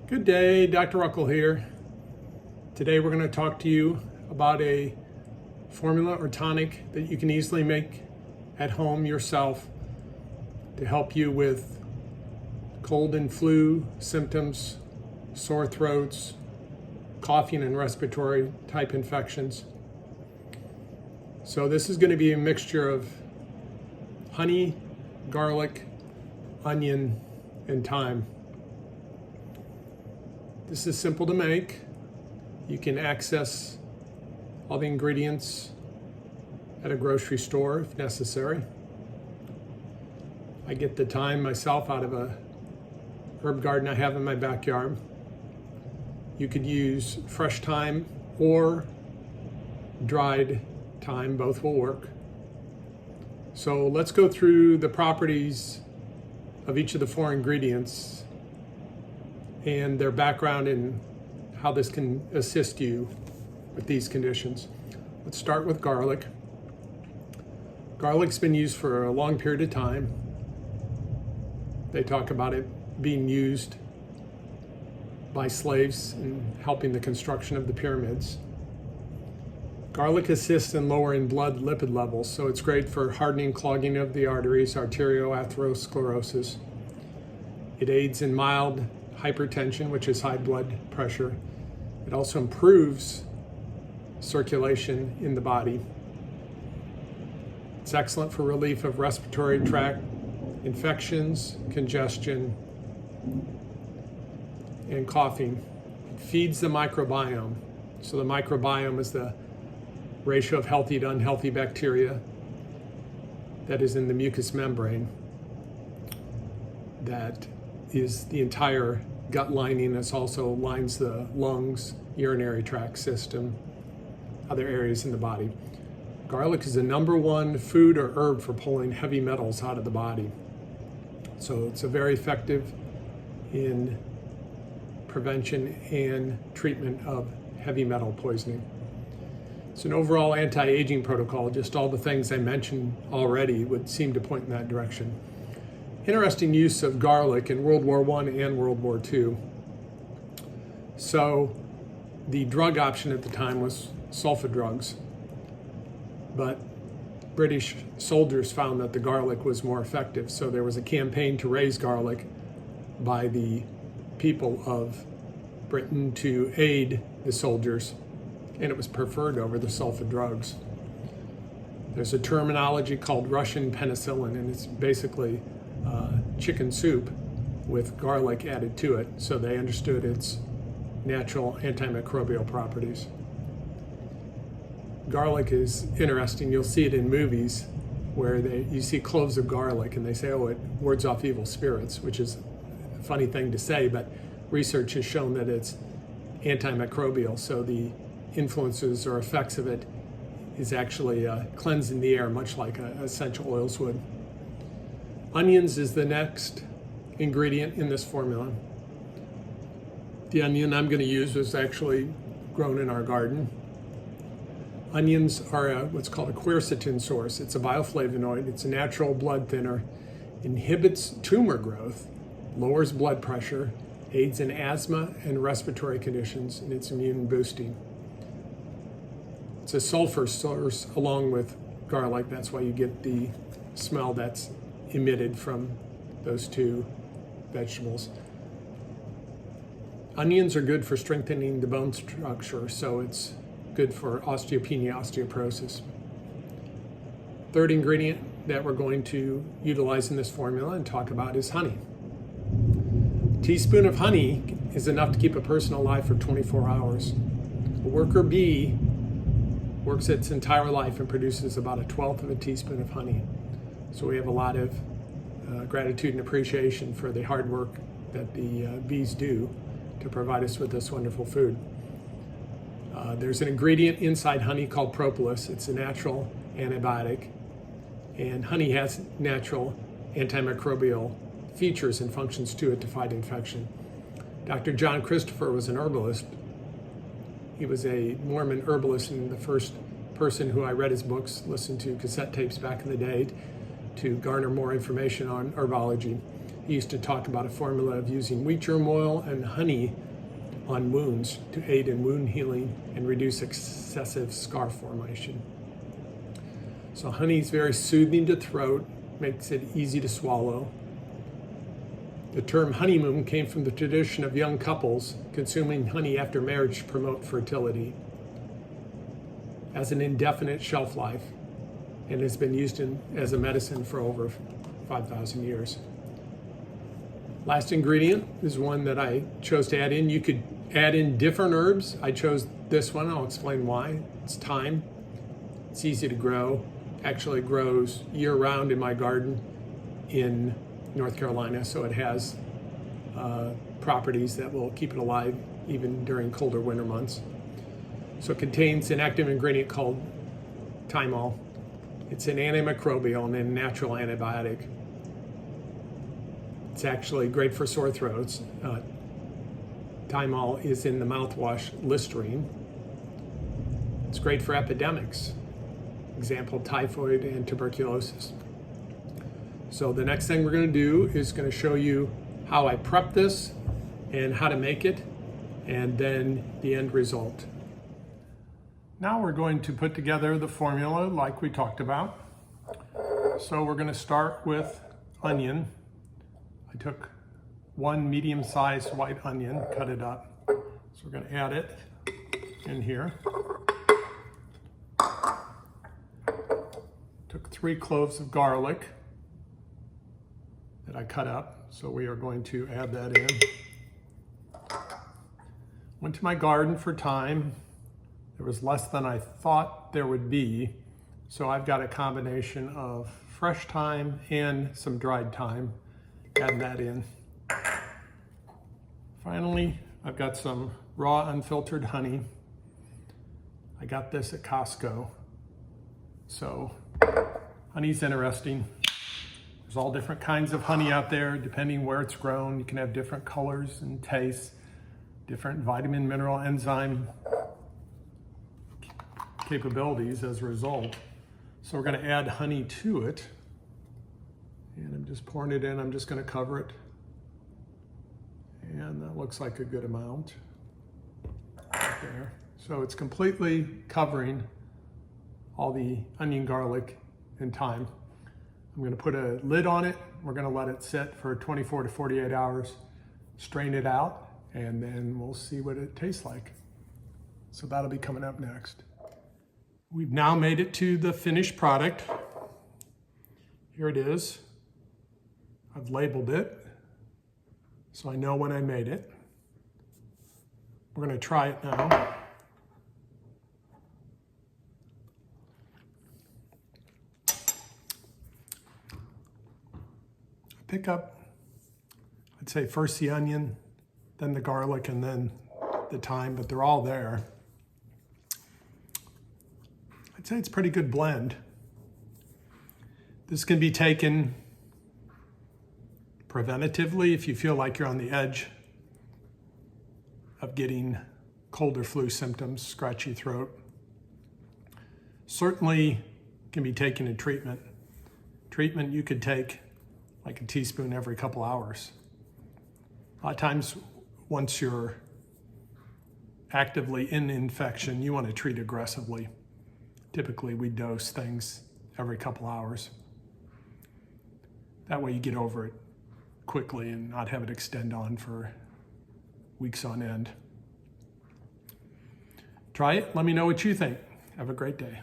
Good day, Dr. Ruckel here. Today we're going to talk to you about a formula or tonic that you can easily make at home yourself to help you with cold and flu symptoms, sore throats, coughing and respiratory type infections. So this is going to be a mixture of honey, garlic, onion, and thyme. This is simple to make. You can access all the ingredients at a grocery store if necessary. I get the thyme myself out of a herb garden I have in my backyard. You could use fresh thyme or dried thyme, both will work. So let's go through the properties of each of the four ingredients and their background and how this can assist you with these conditions. Let's start with garlic. Garlic's been used for a long period of time. They talk about it being used by slaves in helping the construction of the pyramids. Garlic assists in lowering blood lipid levels, so it's great for hardening, clogging of the arteries, arteriosclerosis. It aids in mild hypertension, which is high blood pressure. It also improves circulation in the body. It's excellent for relief of respiratory tract infections, congestion, and coughing. It feeds the microbiome. So the microbiome is the ratio of healthy to unhealthy bacteria that is in the mucous membrane. That is the entire gut lining. This also lines the lungs, urinary tract system, other areas in the body. Garlic is the #1 food or herb for pulling heavy metals out of the body. So it's a very effective in prevention and treatment of heavy metal poisoning. It's an overall anti-aging protocol. Just all the things I mentioned already would seem to point in that direction. Interesting use of garlic in World War I and World War II. So the drug option at the time was sulfa drugs, but British soldiers found that the garlic was more effective. So there was a campaign to raise garlic by the people of Britain to aid the soldiers, and it was preferred over the sulfa drugs. There's a terminology called Russian penicillin, and it's basically chicken soup with garlic added to it, so they understood its natural antimicrobial properties. Garlic is interesting. You'll see it in movies where you see cloves of garlic and they say, oh, it wards off evil spirits, which is a funny thing to say, but research has shown that it's antimicrobial, so the influences or effects of it is actually cleansing the air, much like essential oils would. Onions is the next ingredient in this formula. The onion I'm going to use was actually grown in our garden. Onions are what's called a quercetin source. It's a bioflavonoid. It's a natural blood thinner, inhibits tumor growth, lowers blood pressure, aids in asthma and respiratory conditions, and it's immune boosting. It's a sulfur source along with garlic. That's why you get the smell that's emitted from those two vegetables. Onions are good for strengthening the bone structure, so it's good for osteopenia, osteoporosis. Third ingredient that we're going to utilize in this formula and talk about is honey. A teaspoon of honey is enough to keep a person alive for 24 hours. A worker bee works its entire life and produces about 1/12 of a teaspoon of honey. So we have a lot of gratitude and appreciation for the hard work that the bees do to provide us with this wonderful food. There's an ingredient inside honey called propolis. It's a natural antibiotic, and honey has natural antimicrobial features and functions to it to fight infection. Dr. John Christopher was an herbalist. He was a Mormon herbalist and the first person who I read his books, listened to cassette tapes back in the day to garner more information on herbology. he used to talk about a formula of using wheat germ oil and honey on wounds to aid in wound healing and reduce excessive scar formation. So honey is very soothing to throat, makes it easy to swallow. The term honeymoon came from the tradition of young couples consuming honey after marriage to promote fertility. Has an indefinite shelf life and has been used as a medicine for over 5,000 years. Last ingredient is one that I chose to add in. You could add in different herbs. I chose this one. I'll explain why. It's thyme. It's easy to grow. Actually grows year-round in my garden in North Carolina, so it has properties that will keep it alive even during colder winter months. So it contains an active ingredient called thymol. It's an antimicrobial and a natural antibiotic. It's actually great for sore throats. Thymol is in the mouthwash Listerine. It's great for epidemics. Example, typhoid and tuberculosis. So the next thing we're going to do is going to show you how I prep this and how to make it, and then the end result. Now we're going to put together the formula like we talked about. So we're going to start with onion. I took one medium-sized white onion, cut it up. So we're going to add it in here. Took 3 cloves of garlic that I cut up, so we are going to add that in. Went to my garden for thyme. There was less than I thought there would be, so I've got a combination of fresh thyme and some dried thyme. Add that in. Finally, I've got some raw unfiltered honey. I got this at Costco. So honey's interesting. There's all different kinds of honey out there, depending where it's grown. You can have different colors and tastes, different vitamin, mineral, enzyme capabilities as a result. So we're going to add honey to it. And I'm just pouring it in. I'm just going to cover it. And that looks like a good amount right there. So it's completely covering all the onion, garlic, and thyme. I'm going to put a lid on it. We're going to let it sit for 24 to 48 hours, strain it out, and then we'll see what it tastes like. So that'll be coming up next. We've now made it to the finished product. Here it is. I've labeled it, so I know when I made it. We're going to try it now. Pick up, I'd say first the onion, then the garlic, and then the thyme, but they're all there. I'd say it's a pretty good blend. This can be taken preventatively if you feel like you're on the edge of getting cold or flu symptoms, scratchy throat. Certainly can be taken in treatment. Treatment you could take like a teaspoon every couple hours. A lot of times, once you're actively in infection, you want to treat aggressively. Typically, we dose things every couple hours. That way you get over it quickly and not have it extend on for weeks on end. Try it, let me know what you think. Have a great day.